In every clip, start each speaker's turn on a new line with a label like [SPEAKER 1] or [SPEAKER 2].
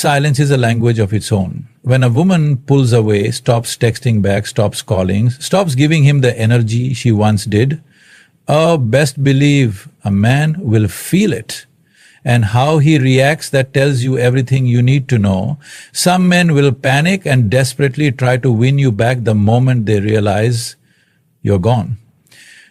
[SPEAKER 1] silence is a language of its own. When a woman pulls away, stops texting back, stops calling, stops giving him the energy she once did, best believe a man will feel it. And how he reacts, that tells you everything you need to know. Some men will panic and desperately try to win you back the moment they realize you're gone.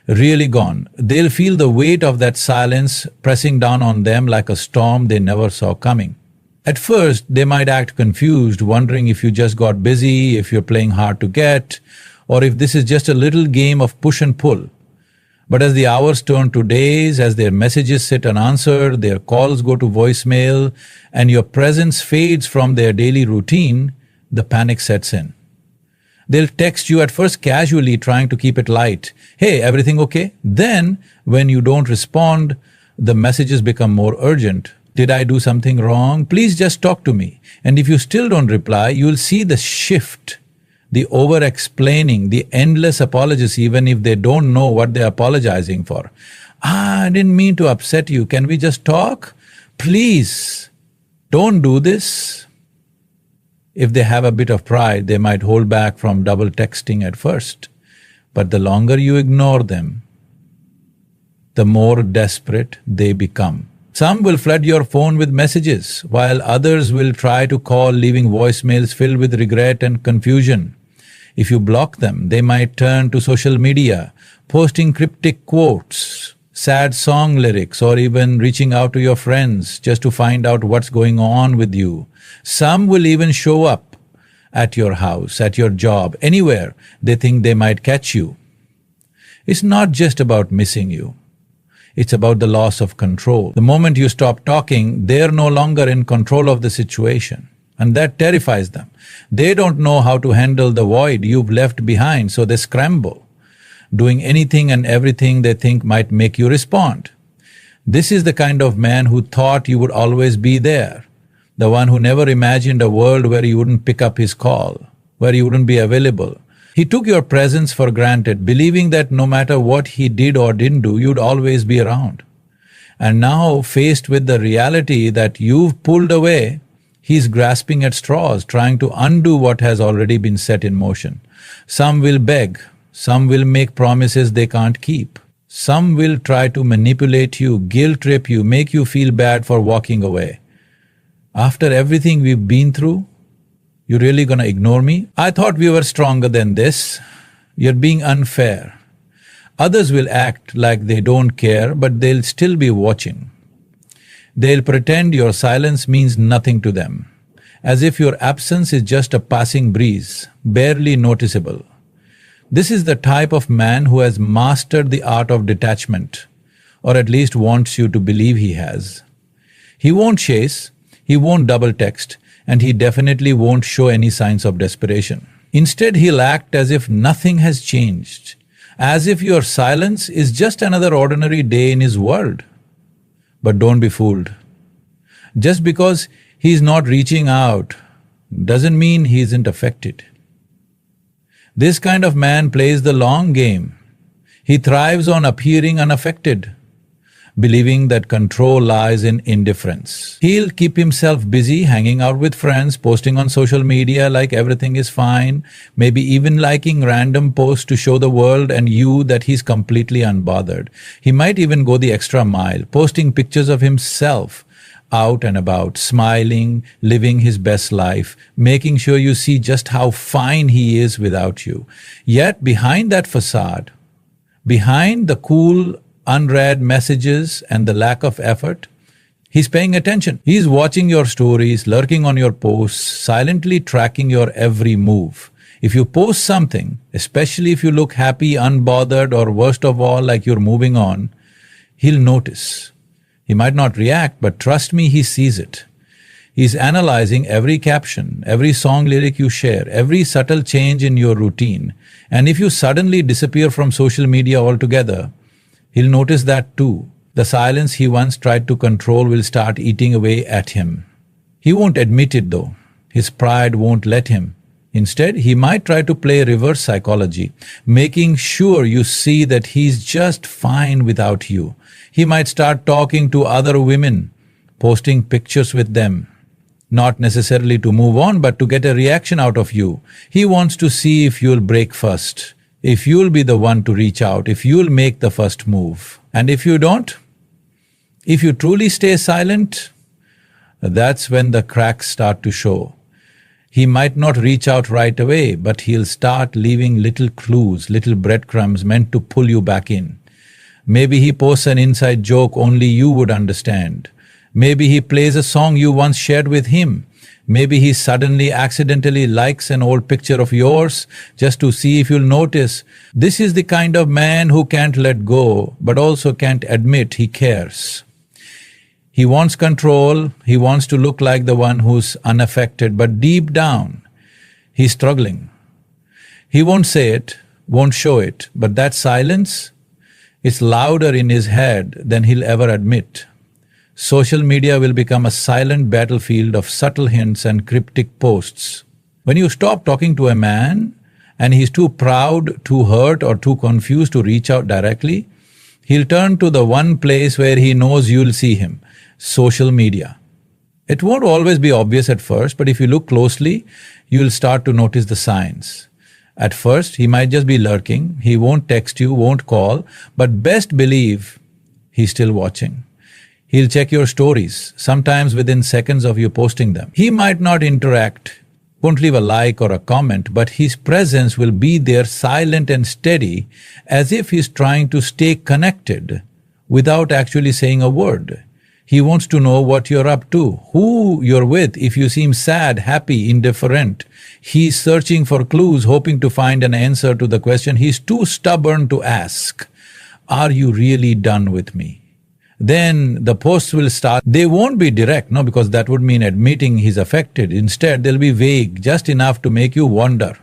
[SPEAKER 1] Really gone. They'll feel the weight of that silence pressing down on them like a storm they never saw coming. At first, they might act confused, wondering if you just got busy, if you're playing hard to get, or if this is just a little game of push and pull. But as the hours turn to days, as their messages sit unanswered, their calls go to voicemail, and your presence fades from their daily routine, the panic sets in. They'll text you at first casually, trying to keep it light. Hey, everything okay? Then, when you don't respond, the messages become more urgent. Did I do something wrong? Please just talk to me. And if you still don't reply, you'll see the shift. The over-explaining, the endless apologies even if they don't know what they're apologizing for. I didn't mean to upset you. Can we just talk? Please, don't do this. If they have a bit of pride, they might hold back from double texting at first. But the longer you ignore them, the more desperate they become. Some will flood your phone with messages, while others will try to call, leaving voicemails filled with regret and confusion. If you block them, they might turn to social media, posting cryptic quotes, sad song lyrics, or even reaching out to your friends just to find out what's going on with you. Some will even show up at your house, at your job, anywhere they think they might catch you. It's not just about missing you. It's about the loss of control. The moment you stop talking, they're no longer in control of the situation. And that terrifies them. They don't know how to handle the void you've left behind, so they scramble, doing anything and everything they think might make you respond. This is the kind of man who thought you would always be there, the one who never imagined a world where you wouldn't pick up his call, where you wouldn't be available. He took your presence for granted, believing that no matter what he did or didn't do, you'd always be around. And now, faced with the reality that you've pulled away, he's grasping at straws, trying to undo what has already been set in motion. Some will beg, some will make promises they can't keep. Some will try to manipulate you, guilt-trip you, make you feel bad for walking away. After everything we've been through, you really gonna ignore me? I thought we were stronger than this. You're being unfair. Others will act like they don't care, but they'll still be watching. They'll pretend your silence means nothing to them, as if your absence is just a passing breeze, barely noticeable. This is the type of man who has mastered the art of detachment, or at least wants you to believe he has. He won't chase, he won't double text, and he definitely won't show any signs of desperation. Instead, he'll act as if nothing has changed, as if your silence is just another ordinary day in his world. But don't be fooled. Just because he's not reaching out doesn't mean he isn't affected. This kind of man plays the long game. He thrives on appearing unaffected, believing that control lies in indifference. He'll keep himself busy, hanging out with friends, posting on social media like everything is fine, maybe even liking random posts to show the world and you that he's completely unbothered. He might even go the extra mile, posting pictures of himself out and about, smiling, living his best life, making sure you see just how fine he is without you. Yet behind that facade, behind the cool, unread messages and the lack of effort, he's paying attention. He's watching your stories, lurking on your posts, silently tracking your every move. If you post something, especially if you look happy, unbothered, or worst of all, like you're moving on, he'll notice. He might not react, but trust me, he sees it. He's analyzing every caption, every song lyric you share, every subtle change in your routine. And if you suddenly disappear from social media altogether, he'll notice that too. The silence he once tried to control will start eating away at him. He won't admit it though. His pride won't let him. Instead, he might try to play reverse psychology, making sure you see that he's just fine without you. He might start talking to other women, posting pictures with them, not necessarily to move on, but to get a reaction out of you. He wants to see if you'll break first, if you'll be the one to reach out, if you'll make the first move. And if you don't, if you truly stay silent, that's when the cracks start to show. He might not reach out right away, but he'll start leaving little clues, little breadcrumbs meant to pull you back in. Maybe he posts an inside joke only you would understand. Maybe he plays a song you once shared with him. Maybe he suddenly accidentally likes an old picture of yours just to see if you'll notice. This is the kind of man who can't let go, but also can't admit he cares. He wants control, he wants to look like the one who's unaffected, but deep down, he's struggling. He won't say it, won't show it, but that silence, it's louder in his head than he'll ever admit. Social media will become a silent battlefield of subtle hints and cryptic posts. When you stop talking to a man and he's too proud, too hurt, or too confused to reach out directly, he'll turn to the one place where he knows you'll see him: social media. It won't always be obvious at first, but if you look closely, you'll start to notice the signs. At first, he might just be lurking, he won't text you, won't call, but best believe he's still watching. He'll check your stories, sometimes within seconds of you posting them. He might not interact, won't leave a like or a comment, but his presence will be there silent and steady, as if he's trying to stay connected without actually saying a word. He wants to know what you're up to, who you're with, if you seem sad, happy, indifferent. He's searching for clues, hoping to find an answer to the question he's too stubborn to ask. Are you really done with me? Then the posts will start. They won't be direct, no, because that would mean admitting he's affected. Instead, they'll be vague, just enough to make you wonder.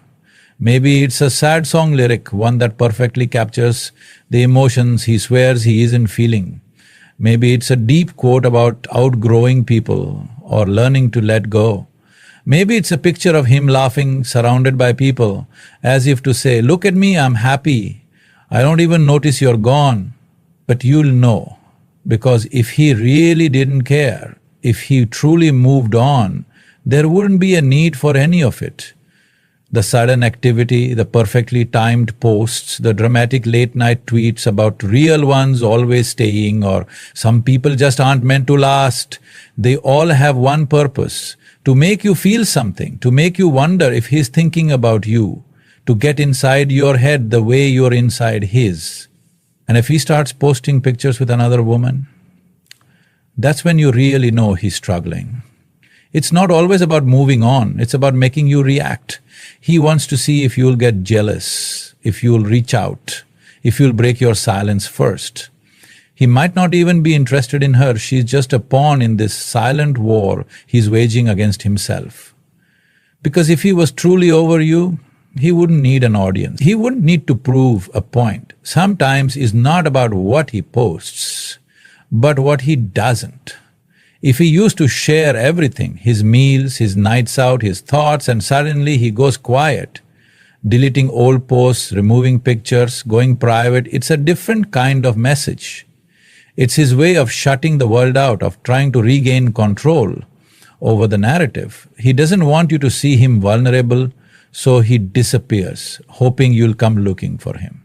[SPEAKER 1] Maybe it's a sad song lyric, one that perfectly captures the emotions he swears he isn't feeling. Maybe it's a deep quote about outgrowing people or learning to let go. Maybe it's a picture of him laughing, surrounded by people, as if to say, "Look at me, I'm happy. I don't even notice you're gone." But you'll know. Because if he really didn't care, if he truly moved on, there wouldn't be a need for any of it. The sudden activity, the perfectly timed posts, the dramatic late-night tweets about real ones always staying, or some people just aren't meant to last, they all have one purpose: to make you feel something, to make you wonder if he's thinking about you, to get inside your head the way you're inside his. And if he starts posting pictures with another woman, that's when you really know he's struggling. It's not always about moving on, it's about making you react. He wants to see if you'll get jealous, if you'll reach out, if you'll break your silence first. He might not even be interested in her, she's just a pawn in this silent war he's waging against himself. Because if he was truly over you, he wouldn't need an audience. He wouldn't need to prove a point. Sometimes it's not about what he posts, but what he doesn't. If he used to share everything, his meals, his nights out, his thoughts, and suddenly he goes quiet, deleting old posts, removing pictures, going private, it's a different kind of message. It's his way of shutting the world out, of trying to regain control over the narrative. He doesn't want you to see him vulnerable, so he disappears, hoping you'll come looking for him.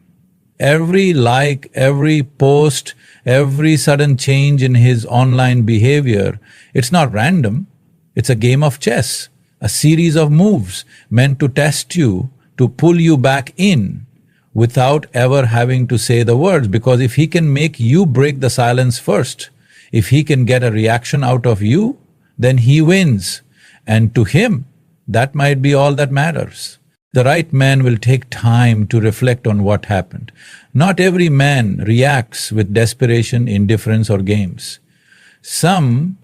[SPEAKER 1] Every like, every post, every sudden change in his online behavior, it's not random. It's a game of chess, a series of moves meant to test you, to pull you back in without ever having to say the words. Because if he can make you break the silence first, if he can get a reaction out of you, then he wins. And to him, that might be all that matters. The right man will take time to reflect on what happened. Not every man reacts with desperation, indifference, or games. Some,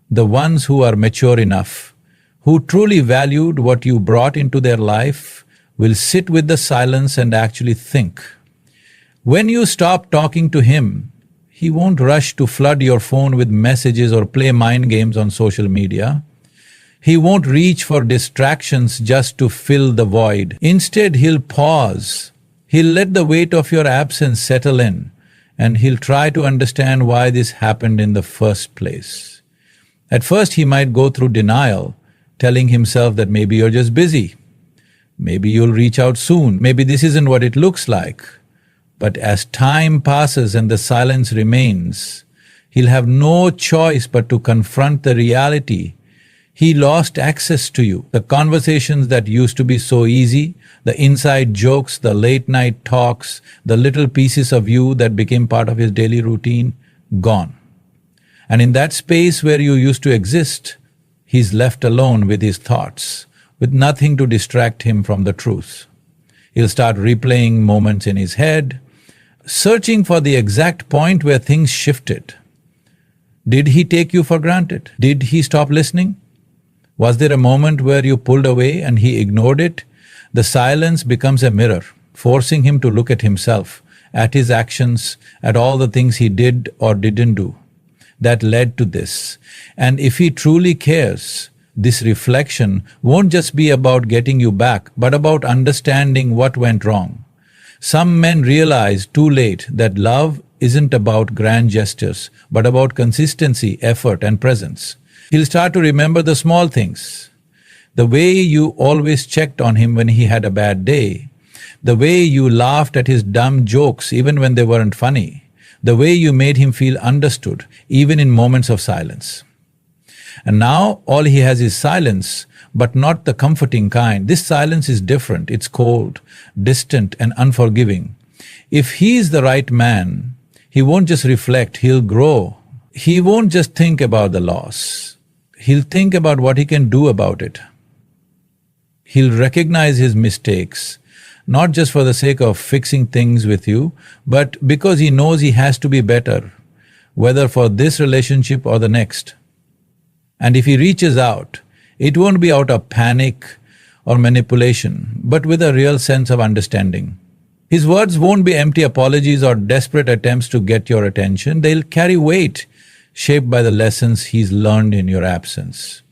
[SPEAKER 1] the ones who are mature enough, who truly valued what you brought into their life, will sit with the silence and actually think. When you stop talking to him, he won't rush to flood your phone with messages or play mind games on social media. He won't reach for distractions just to fill the void. Instead, he'll pause. He'll let the weight of your absence settle in, and he'll try to understand why this happened in the first place. At first he might go through denial, telling himself that maybe you're just busy, maybe you'll reach out soon, maybe this isn't what it looks like. But as time passes and the silence remains, he'll have no choice but to confront the reality. He lost access to you. The conversations that used to be so easy, the inside jokes, the late night talks, the little pieces of you that became part of his daily routine, gone. And in that space where you used to exist, he's left alone with his thoughts, with nothing to distract him from the truth. He'll start replaying moments in his head, searching for the exact point where things shifted. Did he take you for granted? Did he stop listening? Was there a moment where you pulled away and he ignored it? The silence becomes a mirror, forcing him to look at himself, at his actions, at all the things he did or didn't do that led to this. And if he truly cares, this reflection won't just be about getting you back, but about understanding what went wrong. Some men realize too late that love isn't about grand gestures, but about consistency, effort, and presence. He'll start to remember the small things. The way you always checked on him when he had a bad day. The way you laughed at his dumb jokes even when they weren't funny. The way you made him feel understood, even in moments of silence. And now all he has is silence, but not the comforting kind. This silence is different. It's cold, distant, and unforgiving. If he is the right man, he won't just reflect, he'll grow. He won't just think about the loss. He'll think about what he can do about it. He'll recognize his mistakes, not just for the sake of fixing things with you, but because he knows he has to be better, whether for this relationship or the next. And if he reaches out, it won't be out of panic or manipulation, but with a real sense of understanding. His words won't be empty apologies or desperate attempts to get your attention. They'll carry weight, shaped by the lessons he's learned in your absence.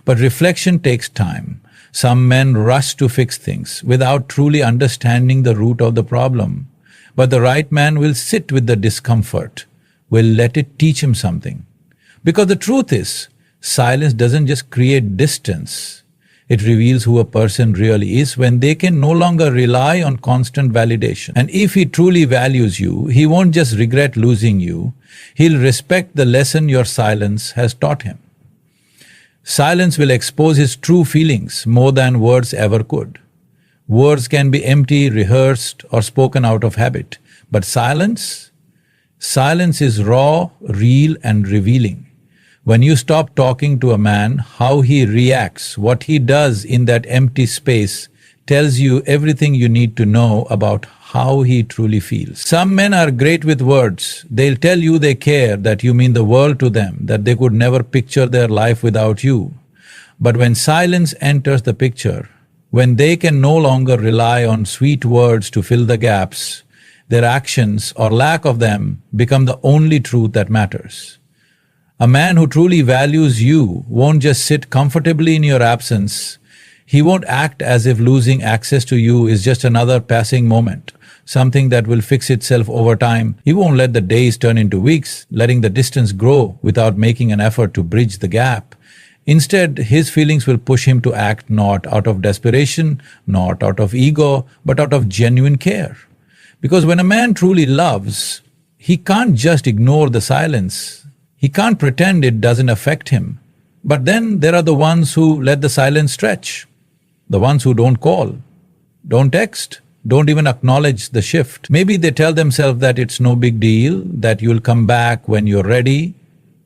[SPEAKER 1] But reflection takes time. Some men rush to fix things without truly understanding the root of the problem. But the right man will sit with the discomfort, will let it teach him something. Because the truth is, silence doesn't just create distance. It reveals who a person really is when they can no longer rely on constant validation. And if he truly values you, he won't just regret losing you, he'll respect the lesson your silence has taught him. Silence will expose his true feelings more than words ever could. Words can be empty, rehearsed, or spoken out of habit. But silence is raw, real, and revealing. When you stop talking to a man, how he reacts, what he does in that empty space tells you everything you need to know about how he truly feels. Some men are great with words. They'll tell you they care, that you mean the world to them, that they could never picture their life without you. But when silence enters the picture, when they can no longer rely on sweet words to fill the gaps, their actions or lack of them become the only truth that matters. A man who truly values you won't just sit comfortably in your absence. He won't act as if losing access to you is just another passing moment, something that will fix itself over time. He won't let the days turn into weeks, letting the distance grow without making an effort to bridge the gap. Instead, his feelings will push him to act not out of desperation, not out of ego, but out of genuine care. Because when a man truly loves, he can't just ignore the silence. He can't pretend it doesn't affect him. But then there are the ones who let the silence stretch, the ones who don't call, don't text, don't even acknowledge the shift. Maybe they tell themselves that it's no big deal, that you'll come back when you're ready.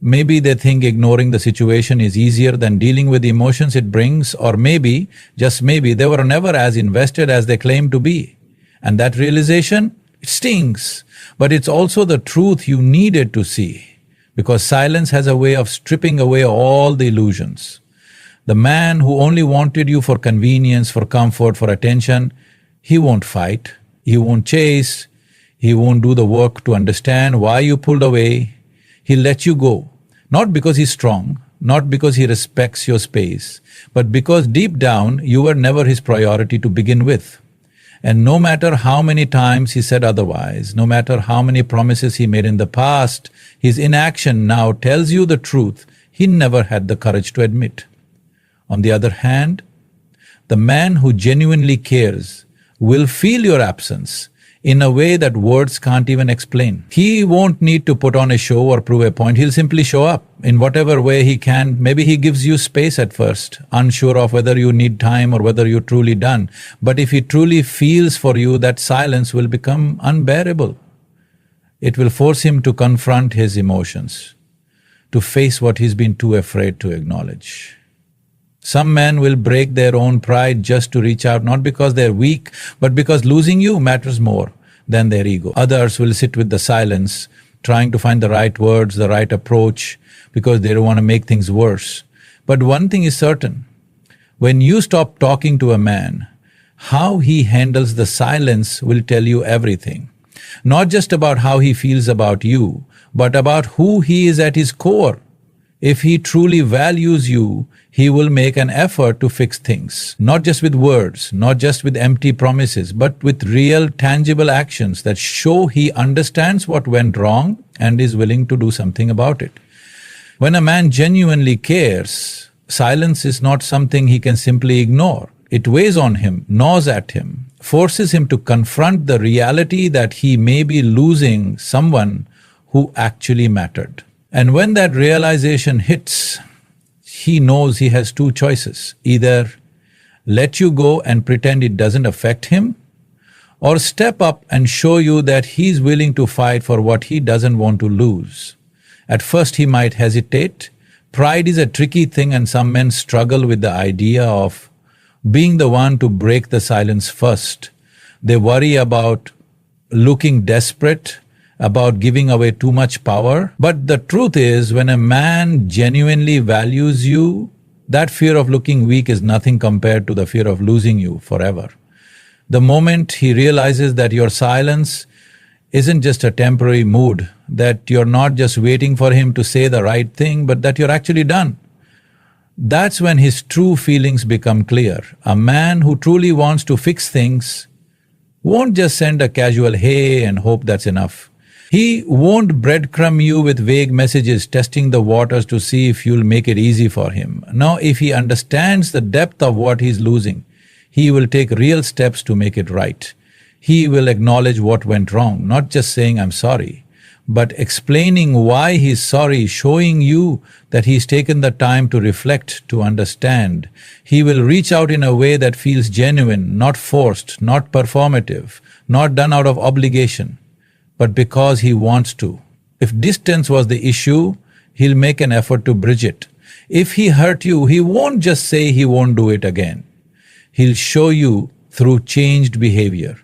[SPEAKER 1] Maybe they think ignoring the situation is easier than dealing with the emotions it brings, or maybe, just maybe, they were never as invested as they claim to be. And that realization, it stings, but it's also the truth you needed to see. Because silence has a way of stripping away all the illusions. The man who only wanted you for convenience, for comfort, for attention, he won't fight, he won't chase, he won't do the work to understand why you pulled away. He'll let you go, not because he's strong, not because he respects your space, but because deep down you were never his priority to begin with. And no matter how many times he said otherwise, no matter how many promises he made in the past, his inaction now tells you the truth. he never had the courage to admit. On the other hand, the man who genuinely cares will feel your absence in a way that words can't even explain. He won't need to put on a show or prove a point. He'll simply show up in whatever way he can. Maybe he gives you space at first, unsure of whether you need time or whether you're truly done. But if he truly feels for you, that silence will become unbearable. It will force him to confront his emotions, to face what he's been too afraid to acknowledge. Some men will break their own pride just to reach out, not because they're weak, but because losing you matters more than their ego. Others will sit with the silence, trying to find the right words, the right approach, because they don't want to make things worse. But one thing is certain, when you stop talking to a man, how he handles the silence will tell you everything. Not just about how he feels about you, but about who he is at his core. If he truly values you, he will make an effort to fix things, not just with words, not just with empty promises, but with real, tangible actions that show he understands what went wrong and is willing to do something about it. When a man genuinely cares, silence is not something he can simply ignore. It weighs on him, gnaws at him, forces him to confront the reality that he may be losing someone who actually mattered. And when that realization hits, he knows he has two choices. Either let you go and pretend it doesn't affect him, or step up and show you that he's willing to fight for what he doesn't want to lose. At first he might hesitate. Pride is a tricky thing, and some men struggle with the idea of being the one to break the silence first. They worry about looking desperate, about giving away too much power. But the truth is, when a man genuinely values you, that fear of looking weak is nothing compared to the fear of losing you forever. The moment he realizes that your silence isn't just a temporary mood, that you're not just waiting for him to say the right thing, but that you're actually done, that's when his true feelings become clear. A man who truly wants to fix things won't just send a casual hey and hope that's enough. He won't breadcrumb you with vague messages, testing the waters to see if you'll make it easy for him. Now, if he understands the depth of what he's losing, he will take real steps to make it right. He will acknowledge what went wrong, not just saying, "I'm sorry," but explaining why he's sorry, showing you that he's taken the time to reflect, to understand. He will reach out in a way that feels genuine, not forced, not performative, not done out of obligation, but because he wants to. If distance was the issue, he'll make an effort to bridge it. If he hurt you, he won't just say he won't do it again. He'll show you through changed behavior.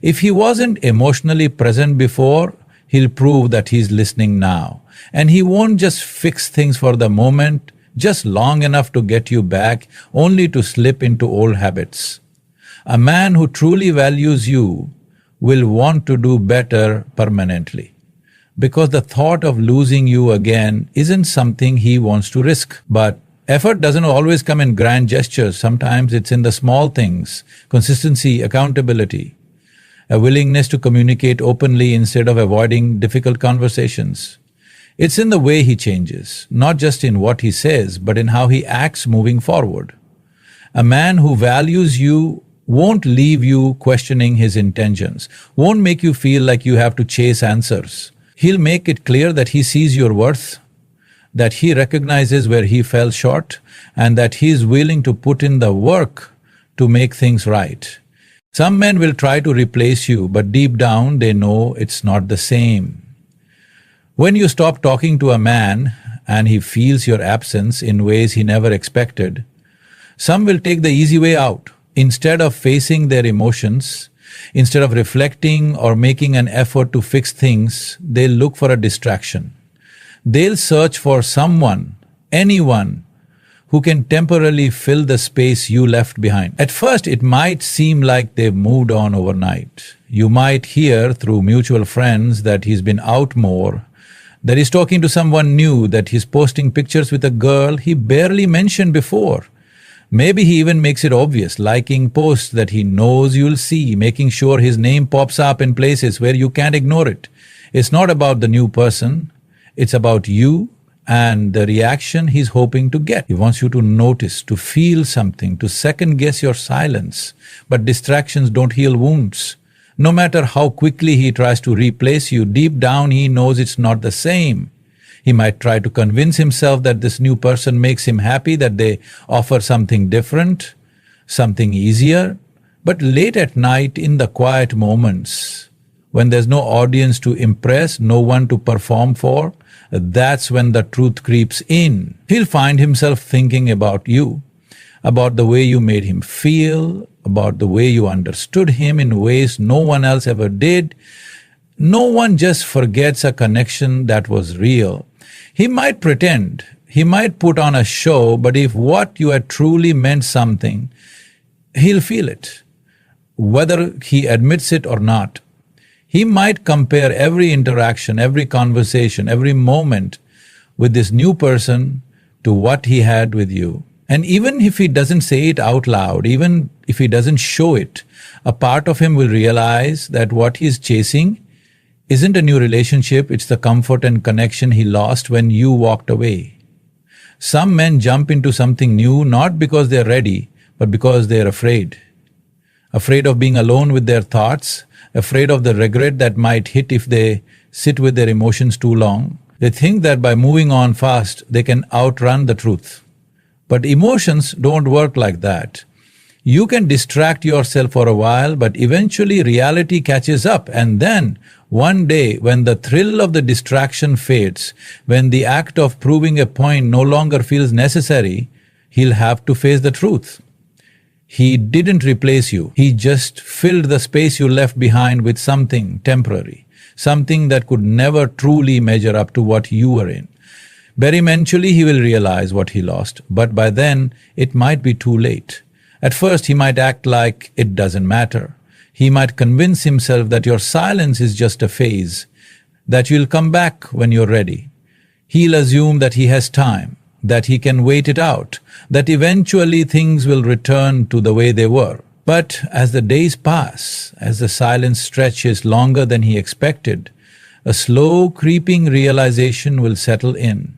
[SPEAKER 1] If he wasn't emotionally present before, he'll prove that he's listening now. And he won't just fix things for the moment, just long enough to get you back, only to slip into old habits. A man who truly values you will want to do better permanently, because the thought of losing you again isn't something he wants to risk. But effort doesn't always come in grand gestures. Sometimes it's in the small things: consistency, accountability, a willingness to communicate openly instead of avoiding difficult conversations. It's in the way he changes, not just in what he says, but in how he acts moving forward. A man who values you won't leave you questioning his intentions, won't make you feel like you have to chase answers. He'll make it clear that he sees your worth, that he recognizes where he fell short, and that he is willing to put in the work to make things right. Some men will try to replace you, but deep down they know it's not the same. When you stop talking to a man and he feels your absence in ways he never expected, some will take the easy way out. Instead of facing their emotions, instead of reflecting or making an effort to fix things, they'll look for a distraction. They'll search for someone, anyone, who can temporarily fill the space you left behind. At first, it might seem like they've moved on overnight. You might hear through mutual friends that he's been out more, that he's talking to someone new, that he's posting pictures with a girl he barely mentioned before. Maybe he even makes it obvious, liking posts that he knows you'll see, making sure his name pops up in places where you can't ignore it. It's not about the new person, it's about you and the reaction he's hoping to get. He wants you to notice, to feel something, to second guess your silence. But distractions don't heal wounds. No matter how quickly he tries to replace you, deep down he knows it's not the same. He might try to convince himself that this new person makes him happy, that they offer something different, something easier. But late at night, in the quiet moments, when there's no audience to impress, no one to perform for, that's when the truth creeps in. He'll find himself thinking about you, about the way you made him feel, about the way you understood him in ways no one else ever did. No one just forgets a connection that was real. He might pretend, he might put on a show, but if what you had truly meant something, he'll feel it, whether he admits it or not. He might compare every interaction, every conversation, every moment with this new person to what he had with you. And even if he doesn't say it out loud, even if he doesn't show it, a part of him will realize that what he's chasing isn't a new relationship, it's the comfort and connection he lost when you walked away. Some men jump into something new not because they're ready, but because they're afraid. Afraid of being alone with their thoughts, afraid of the regret that might hit if they sit with their emotions too long. They think that by moving on fast, they can outrun the truth. But emotions don't work like that. You can distract yourself for a while, but eventually reality catches up, and then one day, when the thrill of the distraction fades, when the act of proving a point no longer feels necessary, he'll have to face the truth. He didn't replace you. He just filled the space you left behind with something temporary, something that could never truly measure up to what you were in. Very eventually he will realize what he lost, but by then it might be too late. At first he might act like it doesn't matter. He might convince himself that your silence is just a phase, that you'll come back when you're ready. He'll assume that he has time, that he can wait it out, that eventually things will return to the way they were. But as the days pass, as the silence stretches longer than he expected, a slow creeping realization will settle in.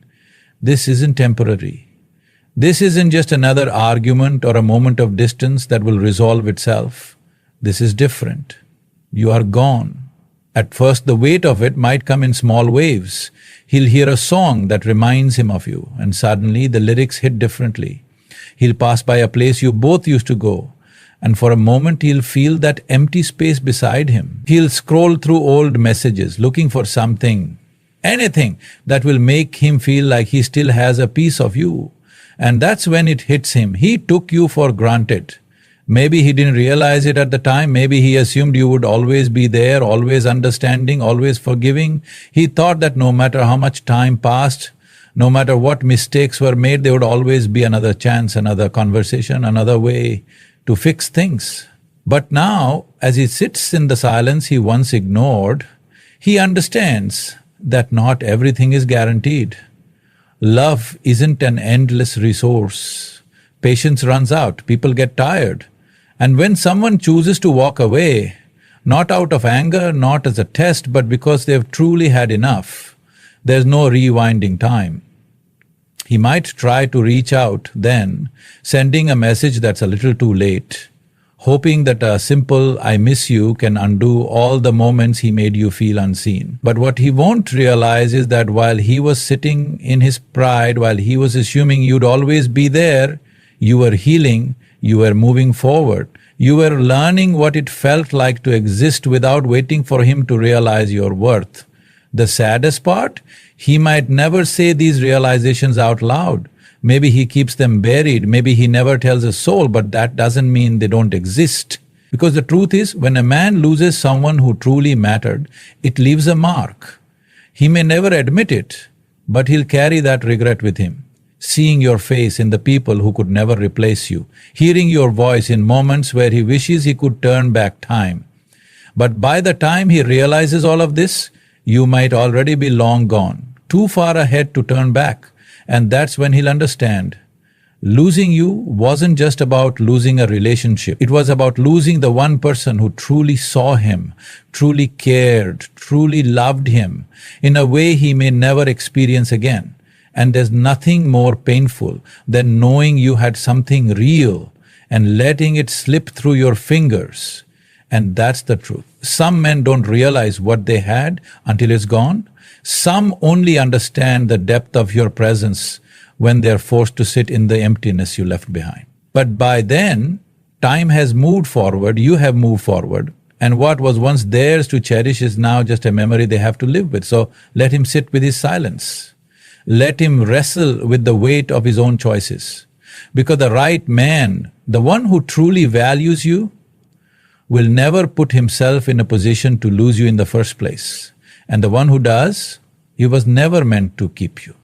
[SPEAKER 1] This isn't temporary. This isn't just another argument or a moment of distance that will resolve itself. This is different. You are gone. At first the weight of it might come in small waves. He'll hear a song that reminds him of you, and suddenly the lyrics hit differently. He'll pass by a place you both used to go, and for a moment he'll feel that empty space beside him. He'll scroll through old messages, looking for something, anything that will make him feel like he still has a piece of you. And that's when it hits him. He took you for granted. Maybe he didn't realize it at the time. Maybe he assumed you would always be there, always understanding, always forgiving. He thought that no matter how much time passed, no matter what mistakes were made, there would always be another chance, another conversation, another way to fix things. But now, as he sits in the silence he once ignored, he understands that not everything is guaranteed. Love isn't an endless resource. Patience runs out, people get tired. And when someone chooses to walk away, not out of anger, not as a test, but because they've truly had enough, there's no rewinding time. He might try to reach out then, sending a message that's a little too late, hoping that a simple "I miss you" can undo all the moments he made you feel unseen. But what he won't realize is that while he was sitting in his pride, while he was assuming you'd always be there, you were healing, you were moving forward, you were learning what it felt like to exist without waiting for him to realize your worth. The saddest part, he might never say these realizations out loud. Maybe he keeps them buried, maybe he never tells a soul, but that doesn't mean they don't exist. Because the truth is, when a man loses someone who truly mattered, it leaves a mark. He may never admit it, but he'll carry that regret with him. Seeing your face in the people who could never replace you, hearing your voice in moments where he wishes he could turn back time. But by the time he realizes all of this, you might already be long gone, too far ahead to turn back. And that's when he'll understand. Losing you wasn't just about losing a relationship. It was about losing the one person who truly saw him, truly cared, truly loved him in a way he may never experience again. And there's nothing more painful than knowing you had something real and letting it slip through your fingers. And that's the truth. Some men don't realize what they had until it's gone. Some only understand the depth of your presence when they're forced to sit in the emptiness you left behind. But by then, time has moved forward, you have moved forward, and what was once theirs to cherish is now just a memory they have to live with. So let him sit with his silence. Let him wrestle with the weight of his own choices. Because the right man, the one who truly values you, will never put himself in a position to lose you in the first place. And the one who does, he was never meant to keep you.